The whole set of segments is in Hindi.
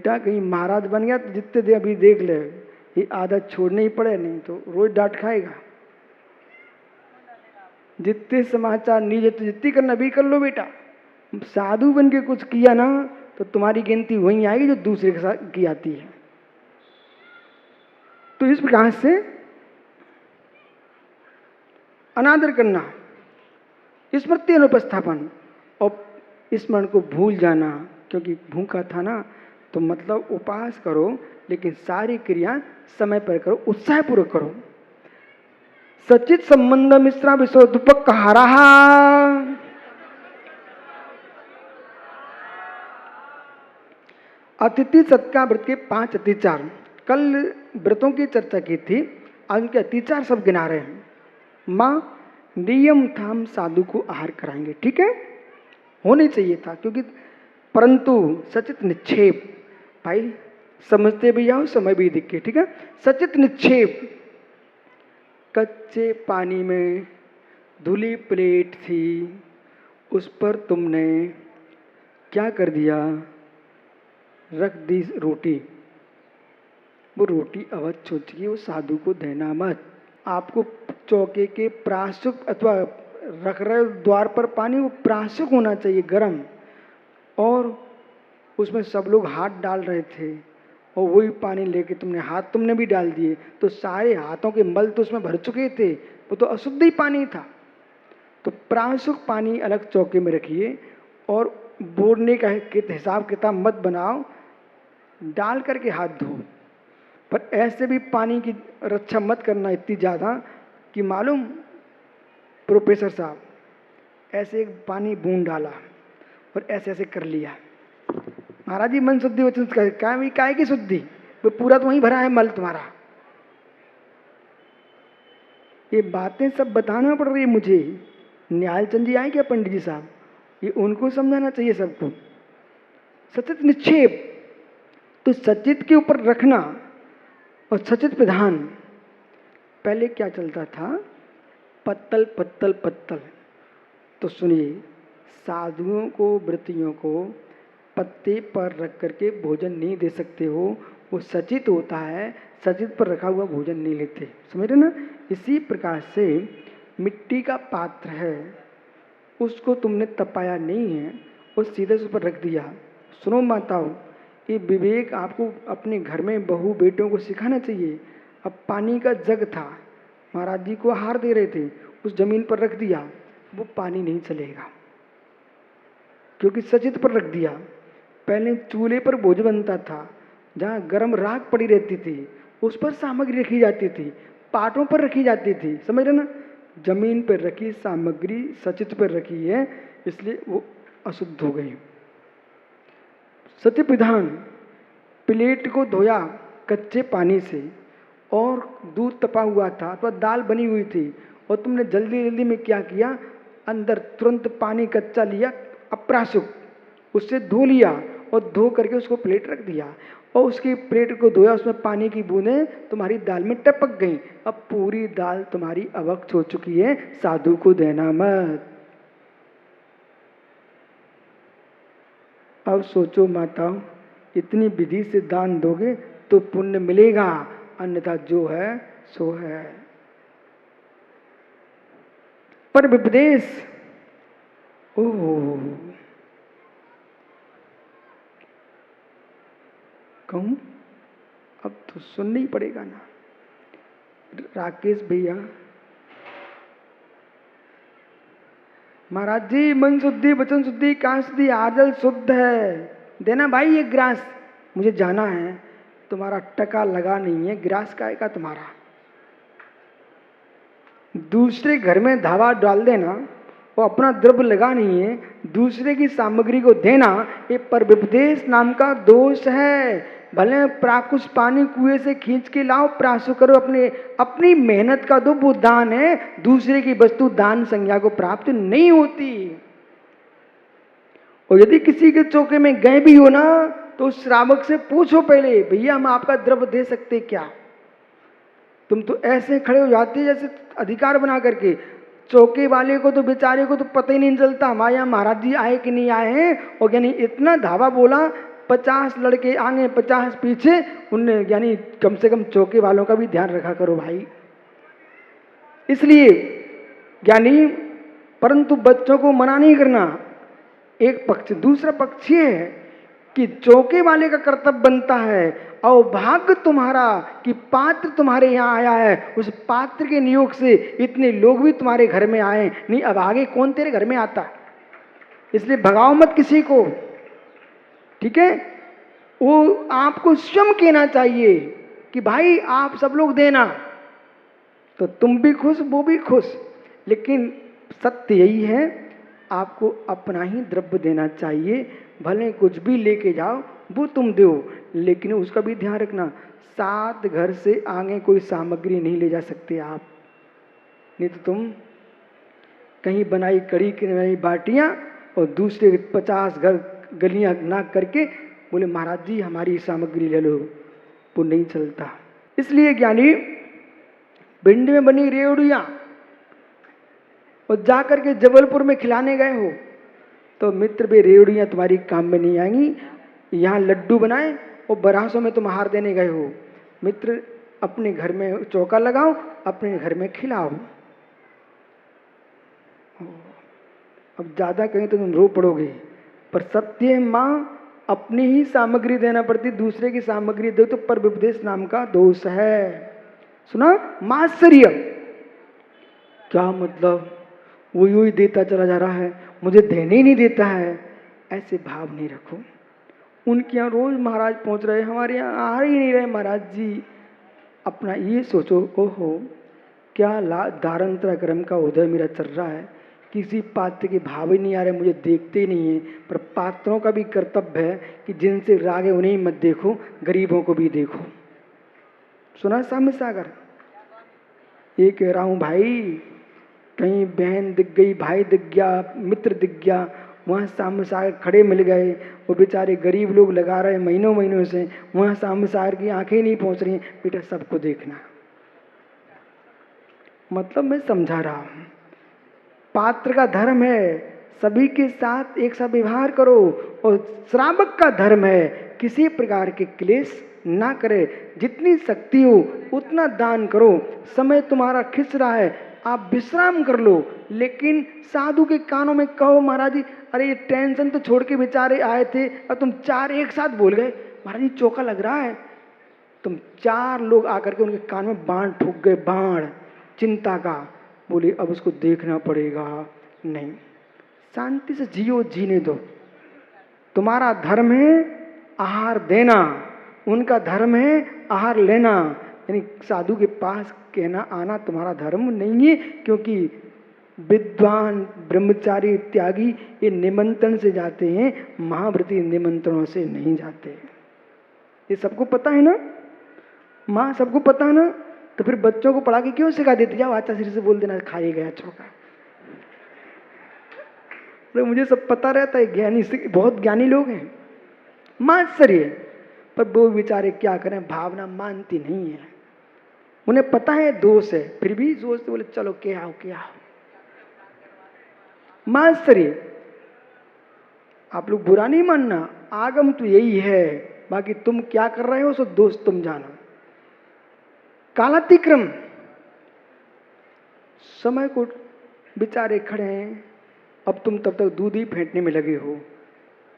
बेटा कहीं महाराज बन गया तो जितने दे अभी देख ले, ये आदत छोड़नी ही पड़े, नहीं तो रोज डांट खाएगा। जितने समाचार नहीं तो जितनी करना अभी कर लो बेटा। साधु बन के कुछ किया ना तो तुम्हारी गिनती वहीं आएगी जो दूसरे के साथ की आती है। तो इस प्रकार से अनादर करना, स्मृति अनुपस्थापन और स्मरण को भूल जाना, क्योंकि भूखा था ना तो मतलब उपवास करो लेकिन सारी क्रिया समय पर करो, उत्साहपूर्वक करो। सचित संबंध मिश्रा विश्वोपहारा। अतिथि सत्कार व्रत के 5 अतिचार। कल व्रतों की चर्चा की थी, आज उनके अतिचार सब गिना रहे हैं। माँ नियम था हम साधु को आहार कराएंगे, ठीक है, होने चाहिए था, क्योंकि परंतु सचित निक्षेप, भाई समझते भी जाओ समय भी दिखे, ठीक है। सचित निक्षेप, कच्चे पानी में धुली प्लेट थी, उस पर तुमने क्या कर दिया, रख दी रोटी। वो रोटी अवश्य हो चुकी है, वो साधु को देना मत। आपको चौके के प्राशुक अथवा रख रहे द्वार पर पानी, वो प्राशुक होना चाहिए गर्म, और उसमें सब लोग हाथ डाल रहे थे और वही पानी लेके तुमने भी डाल दिए, तो सारे हाथों के मल तो उसमें भर चुके थे, वो तो अशुद्ध ही पानी था। तो प्राशुक पानी अलग चौके में रखिए और बोरने का हिसाब किताब मत बनाओ, डाल करके हाथ धो। पर ऐसे भी पानी की रक्षा मत करना इतनी ज़्यादा कि मालूम प्रोफेसर साहब ऐसे एक पानी बूंद डाला और ऐसे ऐसे कर लिया, महाराज जी मन शुद्धि वचन काय की शुद्धि, वो पूरा तो वहीं भरा है मल तुम्हारा। ये बातें सब बताना पड़ रही है मुझे। न्यायचंद जी आए क्या पंडित जी साहब, ये उनको समझाना चाहिए सबको। सचित निक्षेप, तो सचित के ऊपर रखना और सचित प्रधान। पहले क्या चलता था, पत्तल पत्तल पत्तल। तो सुनिए, साधुओं को व्रतियों को पत्ते पर रख करके भोजन नहीं दे सकते हो, वो सचित होता है, सचित पर रखा हुआ भोजन नहीं लेते, समझ रहे ना। इसी प्रकार से मिट्टी का पात्र है, उसको तुमने तपाया नहीं है और सीधे उस पर रख दिया। सुनो माताओं, ये विवेक आपको अपने घर में बहू बेटों को सिखाना चाहिए। अब पानी का जग था, महाराज जी को आहार दे रहे थे, उस जमीन पर रख दिया, वो पानी नहीं चलेगा क्योंकि सचित पर रख दिया। पहले चूल्हे पर भोजन बनता था, जहाँ गर्म राख पड़ी रहती थी, उस पर सामग्री रखी जाती थी, पाटों पर रखी जाती थी, समझ रहे ना। जमीन पर रखी सामग्री सचित पर रखी है, इसलिए वो अशुद्ध हो गई। सत्य विधान, प्लेट को धोया कच्चे पानी से और दूध तपा हुआ था अथवा दाल बनी हुई थी, और तुमने जल्दी जल्दी में क्या किया, अंदर तुरंत पानी कच्चा लिया अप्राशुक, उससे धो लिया और धो करके उसको प्लेट रख दिया, और उसकी प्लेट को धोया, उसमें पानी की बूंदें तुम्हारी दाल में टपक गई। अब पूरी दाल तुम्हारी अवक्त हो चुकी है, साधु को देना मत। अब सोचो माताओं, इतनी विधि से दान दोगे तो पुण्य मिलेगा, अन्यथा जो है सो है। पर विपदेश, ओह कहूं, अब तो सुनना ही पड़ेगा ना। राकेश भैया, महाराज जी मन शुद्धि वचन शुद्धि कान शुद्धि आर्जल शुद्ध है, देना भाई ये ग्रास, मुझे जाना है। तुम्हारा टका लगा नहीं है, ग्रास का आएगा तुम्हारा। दूसरे घर में धावा डाल देना, वो अपना द्रव्य लगा नहीं है, दूसरे की सामग्री को देना, ये परविपदेश नाम का दोष है। भले प्राकुश पानी कुएं से खींच के लाओ, प्राशु करो, अपनी मेहनत का दो, वो दान है। दूसरे की वस्तु दान संज्ञा को प्राप्त नहीं होती। और यदि किसी के चौके में गए भी हो ना, तो उस श्रावक से पूछो पहले, भैया हम आपका द्रव्य दे सकते क्या। तुम तो ऐसे खड़े हो जाते जैसे अधिकार बना करके, चौके वाले को तो बेचारे को तो पता ही नहीं चलता हमारे यहाँ महाराज जी आए कि नहीं आए हैं, और यानी इतना धावा बोला, 50 लड़के आगे 50 पीछे, उनने यानी कम से कम चौके वालों का भी ध्यान रखा करो भाई। इसलिए यानी परंतु बच्चों को मना नहीं करना, एक पक्ष। दूसरा पक्ष ये है कि चौके वाले का कर्तव्य बनता है, और भाग्य तुम्हारा कि पात्र तुम्हारे यहाँ आया है, उस पात्र के नियोग से इतने लोग भी तुम्हारे घर में आए, नहीं अब आगे कौन तेरे घर में आता है। इसलिए भगाओ मत किसी को, ठीक है। वो आपको स्वयं कहना चाहिए कि भाई आप सब लोग देना, तो तुम भी खुश वो भी खुश। लेकिन सत्य यही है, आपको अपना ही द्रव्य देना चाहिए, भले कुछ भी लेके जाओ वो तुम दो, लेकिन उसका भी ध्यान रखना, साथ घर से आगे कोई सामग्री नहीं ले जा सकते आप, नहीं तो तुम कहीं बनाई कड़ी की बनाई बाटियां और दूसरे 50 घर गलियां नाक करके बोले महाराज जी हमारी सामग्री ले लो, वो नहीं चलता। इसलिए ज्ञानी भिंड में बनी रेवड़ियां और जाकर के जबलपुर में खिलाने गए हो तो मित्र वे रेवड़ियां तुम्हारी काम में नहीं आएंगी। यहाँ लड्डू बनाए और बरासों में तुम हार देने गए हो, मित्र अपने घर में चौका लगाओ, अपने घर में खिलाओ। अब ज्यादा कहीं तो तुम रो पड़ोगे, पर सत्य माँ अपनी ही सामग्री देना पड़ती, दूसरे की सामग्री दो तो पर विपदेश नाम का दोष है। सुना मात्सर्य क्या मतलब, वो यूं ही देता चला जा रहा है, मुझे देने ही नहीं देता है, ऐसे भाव नहीं रखो। उनके यहाँ रोज महाराज पहुंच रहे, हमारे यहाँ आ ही नहीं रहे महाराज जी। अपना ये सोचो, ओहो क्या दारंतरा क्रम का उदय मेरा चल रहा है, किसी पात्र के भाव ही नहीं आ रहे, मुझे देखते ही नहीं है। पर पात्रों का भी कर्तव्य है कि जिनसे राग है उन्हें मत देखो, गरीबों को भी देखो। सुना सामने सागर, ये कह रहा हूं भाई, कहीं बहन दिख गई, भाई दिख गया, मित्र दिख गया, वहाँ सामने सागर खड़े मिल गए, वो बेचारे गरीब लोग लगा रहे महीनों महीनों से, वहाँ सामने सागर की आंखें नहीं पहुँच रही, बेटा सबको देखना। मतलब मैं समझा रहा हूँ, पात्र का धर्म है सभी के साथ एक सा व्यवहार करो, और श्रावक का धर्म है किसी प्रकार के क्लेश ना करे, जितनी शक्ति हो उतना दान करो। समय तुम्हारा खिंच रहा है, आप विश्राम कर लो, लेकिन साधु के कानों में कहो महाराज जी अरे ये टेंशन तो छोड़ के बेचारे आए थे और तुम 4 एक साथ बोल गए, महाराज जी चौका लग रहा है। तुम 4 लोग आकर के उनके कान में बाण ठोक गए, बाण चिंता का, बोले अब उसको देखना पड़ेगा। नहीं, शांति से जियो, जीने दो। तुम्हारा धर्म है आहार देना, उनका धर्म है आहार लेना। यानी साधु के पास कहना आना तुम्हारा धर्म नहीं है, क्योंकि विद्वान ब्रह्मचारी त्यागी ये निमंत्रण से जाते हैं, महाव्रती निमंत्रणों से नहीं जाते। ये सबको पता है ना माँ, सबको पता है ना, तो फिर बच्चों को पढ़ा के क्यों सिखा देती, जाओ आचा श्री से बोल देना खा ही गया चौका। तो मुझे सब पता रहता है, ज्ञानी बहुत ज्ञानी लोग हैं, मात्सर्य, पर वो बेचारे क्या करें, भावना मानती नहीं है, उन्हें पता है दोष है, फिर भी जोर से बोले चलो के आओ के आओ। मात्सर्य, आप लोग बुरा नहीं मानना, आगम तो यही है, बाकी तुम क्या कर रहे हो सो दोष तुम जानो। कालातिक्रम, समय को बेचारे खड़े हैं, अब तुम तब तक दूध ही फेंटने में लगे हो।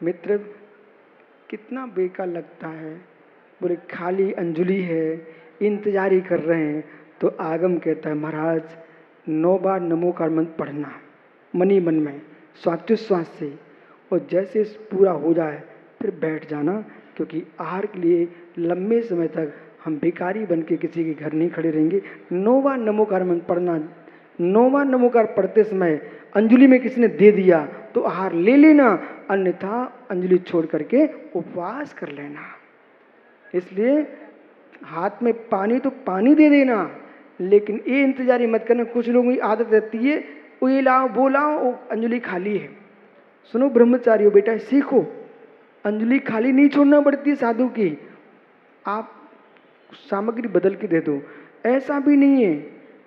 मित्र कितना बेकार लगता है, बोले खाली अंजलि है, इंतजार ही कर रहे हैं, तो आगम कहता है महाराज 9 बार नमोकार मंत्र पढ़ना मनी मन में स्वात्योश्वास से, और जैसे पूरा हो जाए फिर बैठ जाना, क्योंकि आहार के लिए लंबे समय तक हम भिखारी बन के किसी के घर नहीं खड़े रहेंगे। 9 बार नमोकार मंत्र पढ़ना, 9 बार नमोकार पढ़ते समय अंजलि में किसी ने दे दिया तो आहार ले लेना, अन्यथा अंजलि छोड़ करके उपवास कर लेना। इसलिए हाथ में पानी तो पानी दे देना, लेकिन ये इंतजार मत करना। कुछ लोगों की आदत रहती है वो ये लाओ वो लाओ, वो अंजलि खाली है। सुनो ब्रह्मचारियों, बेटा सीखो, अंजलि खाली नहीं छोड़ना पड़ती है साधु की, आप सामग्री बदल के दे दो। ऐसा भी नहीं है,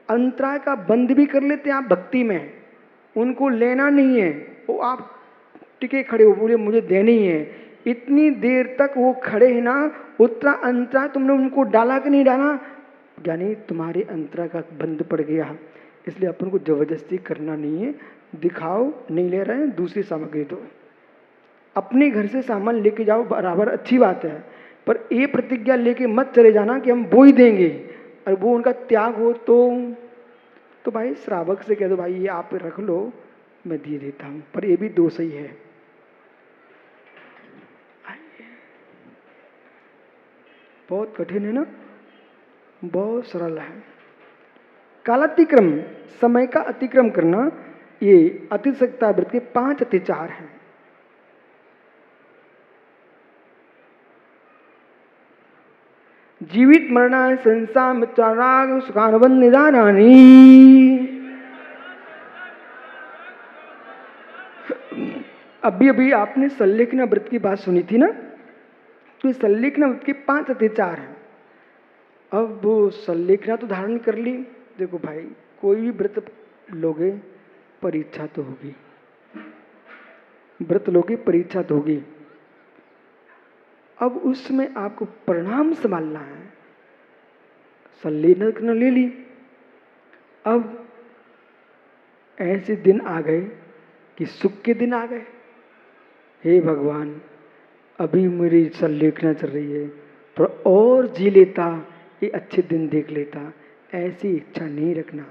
अंतराय का बंद भी कर लेते हैं आप भक्ति में, उनको लेना नहीं है, वो आप टिके खड़े हो, बोले मुझे देनी है, इतनी देर तक वो खड़े हैं ना, उतना अंतरा तुमने उनको डाला कि नहीं डाला, यानी तुम्हारे अंतरा का बंद पड़ गया। इसलिए अपन को जबरदस्ती करना नहीं है। दिखाओ नहीं ले रहे हैं, दूसरी सामग्री दो। अपने घर से सामान लेके जाओ बराबर, अच्छी बात है, पर ये प्रतिज्ञा लेके मत चले जाना कि हम वो ही देंगे और वो उनका त्याग हो तो भाई श्रावक से कह दो भाई ये आप रख लो, मैं दे देता हूं, पर ये भी दोष ही है। बहुत कठिन है ना, बहुत सरल है। कालातिक्रम, समय का अतिक्रम करना, ये अतिशक्ता व्रत के 5 अत्याचार हैं। जीवित मरना संसा मित्राराग सुखानुबंध निदानानि। अभी अभी आपने संलेखना व्रत की बात सुनी थी ना, तो ये संलेखना व्रत के 5 अत्याचार हैं। अब वो संलेखना तो धारण कर ली। देखो भाई, कोई भी व्रत लोगे परीक्षा तो होगी, व्रत लोगे परीक्षा तो होगी। अब उसमें आपको परिणाम संभालना है। संलेखना ले ली, अब ऐसे दिन आ गए कि सुख के दिन आ गए। हे भगवान, अभी मेरी संलेखना चल रही है, पर और जी लेता, ये अच्छे दिन देख लेता, ऐसी इच्छा नहीं रखना।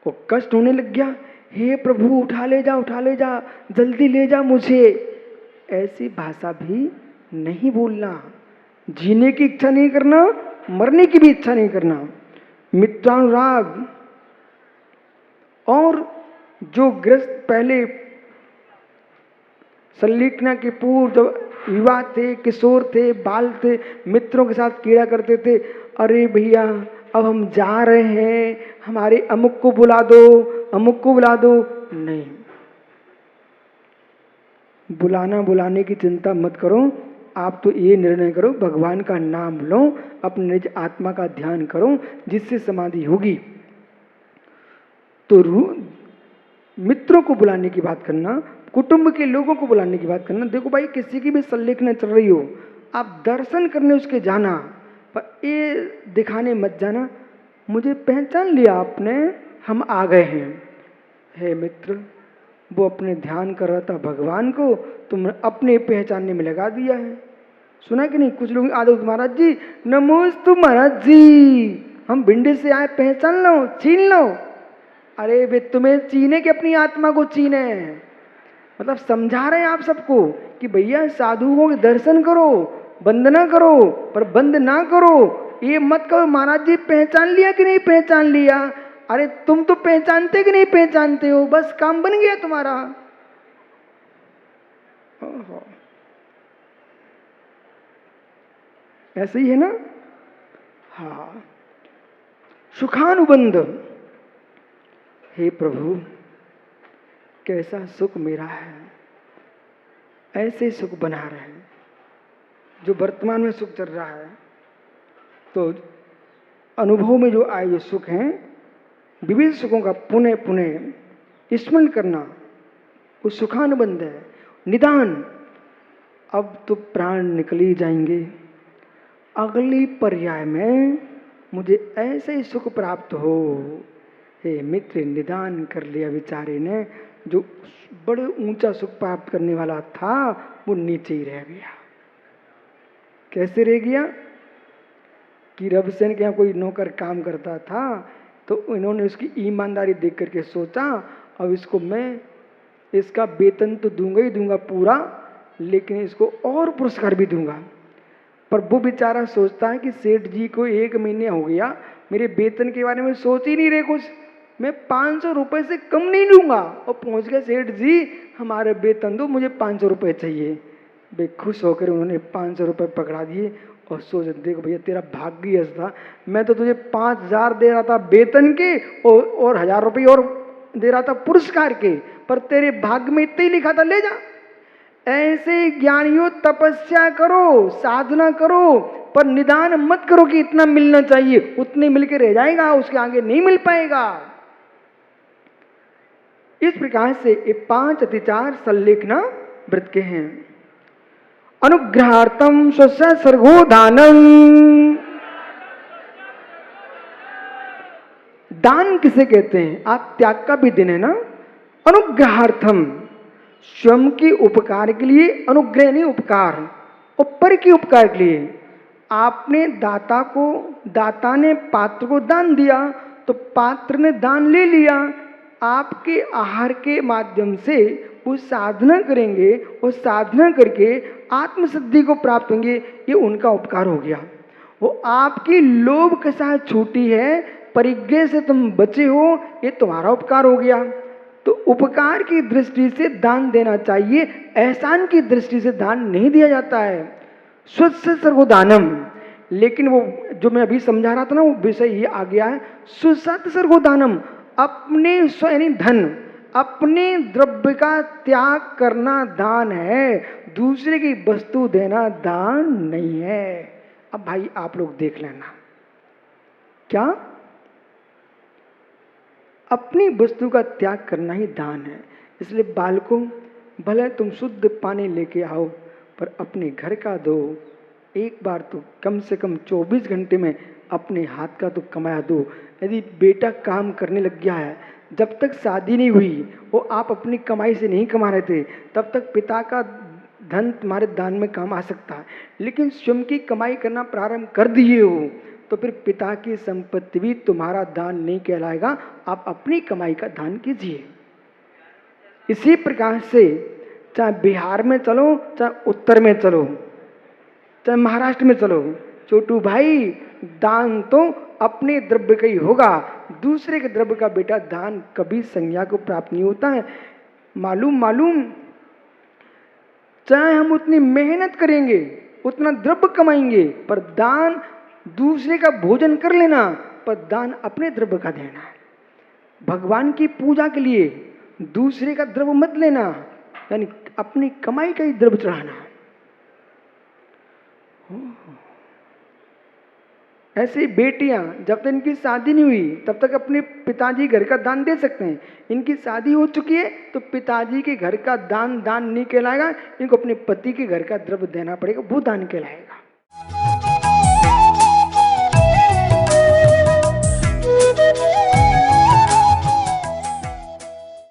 और कष्ट होने लग गया, हे प्रभु उठा ले जा, उठा ले जा, जल्दी ले जा मुझे, ऐसी भाषा भी नहीं बोलना। जीने की इच्छा नहीं करना, मरने की भी इच्छा नहीं करना। मित्रानुराग, और जो ग्रस्त पहले संलेखना के पूर्व जब युवा थे, किशोर थे, बाल थे, मित्रों के साथ कीड़ा करते थे, अरे भैया अब हम जा रहे हैं, हमारे अमुक को बुला दो, अमुक को बुला दो, नहीं, बुलाने की चिंता मत करो। आप तो ये निर्णय करो, भगवान का नाम लो, अपने निज आत्मा का ध्यान करो, जिससे समाधि होगी। तो मित्रों को बुलाने की बात करना, कुटुंब के लोगों को बुलाने की बात करना। देखो भाई, किसी की भी संलेखना चल रही हो, आप दर्शन करने उसके जाना, पर ये दिखाने मत जाना मुझे पहचान लिया आपने, हम आ गए हैं। हे मित्र, वो अपने ध्यान कर रहा था भगवान को, तुमने अपने पहचानने में लगा दिया है। सुना कि नहीं, कुछ लोग आदो महाराज जी, नमोस्तु महाराज जी, हम भिंडी से आए, पहचान लो, छीन लो। अरे वे तुम्हें चीने कि अपनी आत्मा को चीने, मतलब समझा रहे हैं आप सबको कि भैया साधुओं के दर्शन करो, वंदना करो, पर बंद ना करो। ये मत करो महाराज जी पहचान लिया कि नहीं पहचान लिया। अरे तुम तो पहचानते कि नहीं पहचानते हो, बस काम बन गया तुम्हारा। ऐसे ही है ना। हाँ, सुखानुबंध, हे प्रभु कैसा सुख मेरा है, ऐसे सुख बना रहे, जो वर्तमान में सुख चल रहा है। तो अनुभव में जो आए जो सुख हैं, विविध सुखों का पुनः पुनः स्मरण करना, वो सुखानुबंध है। निदान, अब तो प्राण निकल ही जाएंगे, अगली पर्याय में मुझे ऐसे ही सुख प्राप्त हो। हे मित्र, निदान कर लिया बेचारे ने, जो बड़े ऊंचा सुख प्राप्त करने वाला था वो नीचे ही रह गया। कैसे रह गया कि रबसेन के यहाँ कोई नौकर काम करता था, तो इन्होंने उसकी ईमानदारी देख करके सोचा, अब इसको मैं इसका वेतन तो दूंगा ही दूंगा पूरा, लेकिन इसको और पुरस्कार भी दूंगा। पर वो बेचारा सोचता है कि सेठ जी को 1 महीने हो गया, मेरे वेतन के बारे में सोच ही नहीं रहे कुछ, मैं 500 रुपये से कम नहीं लूंगा। और पहुंच गए, सेठ जी हमारे वेतन दो, मुझे 500 रुपये चाहिए। वे खुश होकर उन्होंने 500 रुपये पकड़ा दिए और सोच, देखो भैया तेरा भाग्य ऐसा था, मैं तो तुझे 5000 दे रहा था वेतन के और 1000 रुपये और दे रहा था पुरस्कार के, पर तेरे भाग्य में इतना ही लिखा था, ले जा। ऐसे ज्ञानियों तपस्या करो, साधना करो, पर निदान मत करो कि इतना मिलना चाहिए, उतने मिलके रह जाएगा, उसके आगे नहीं मिल पाएगा। इस प्रकार से ये 5 अत्याचार संलेखना व्रत के हैं। अनुग्रहार्थम स्वस्य सर्गो दानम। दान किसे कहते हैं? आप त्याग का भी दिन है ना। अनुग्रहार्थम, स्वयं के उपकार के लिए, अनुग्रह नहीं उपकार, ऊपर के उपकार के लिए। आपने दाता ने पात्र को दान दिया, तो पात्र ने दान ले लिया। आपके आहार के माध्यम से वो साधना करेंगे, वो साधना करके आत्मसिद्धि को प्राप्त होंगे, ये उनका उपकार हो गया। वो आपकी लोभ कसा छूटी है, परिग्रह से तुम बचे हो, ये तुम्हारा उपकार हो गया। तो उपकार की दृष्टि से दान देना चाहिए, एहसान की दृष्टि से दान नहीं दिया जाता है। स्वस्य सर्वदानम, लेकिन वो जो मैं अभी समझा रहा था ना, वो विषय ये आ गया है। सुसत सर्वदानम, अपने स्व यानी धन, अपने द्रव्य का त्याग करना दान है, दूसरे की वस्तु देना दान नहीं है। अब भाई आप लोग देख लेना, क्या अपनी वस्तु का त्याग करना ही दान है। इसलिए बालकों, भले तुम शुद्ध पानी लेके आओ, पर अपने घर का दो। एक बार तो कम से कम 24 घंटे में अपने हाथ का तो कमाया दो। यदि बेटा काम करने लग गया है, जब तक शादी नहीं हुई वो आप अपनी कमाई से नहीं कमा रहे थे, तब तक पिता का धन तुम्हारे दान में काम आ सकता है। लेकिन स्वयं की कमाई करना प्रारंभ कर दिए हो, तो फिर पिता की संपत्ति भी तुम्हारा दान नहीं कहलाएगा। आप अपनी कमाई का दान कीजिए। इसी प्रकार से चाहे बिहार में चलो, चाहे उत्तर में चलो, चाहे महाराष्ट्र में चलो, छोटू भाई, दान तो अपने द्रव्य का ही होगा। दूसरे के द्रव्य का बेटा दान कभी संज्ञा को प्राप्त नहीं होता है। मालूम चाहे हम उतनी मेहनत करेंगे, उतना द्रव्य कमाएंगे, पर दान दूसरे का भोजन कर लेना, पर दान अपने द्रव्य का देना है। भगवान की पूजा के लिए दूसरे का द्रव्य मत लेना, यानी अपनी कमाई का ही द्रव्य चढ़ाना। ऐसे ही बेटियां, जब तक इनकी शादी नहीं हुई तब तक अपने पिताजी घर का दान दे सकते हैं। इनकी शादी हो चुकी है तो पिताजी के घर का दान नहीं कहलाएगा, इनको अपने पति के घर का द्रव्य देना पड़ेगा, वो दान कहलाएगा।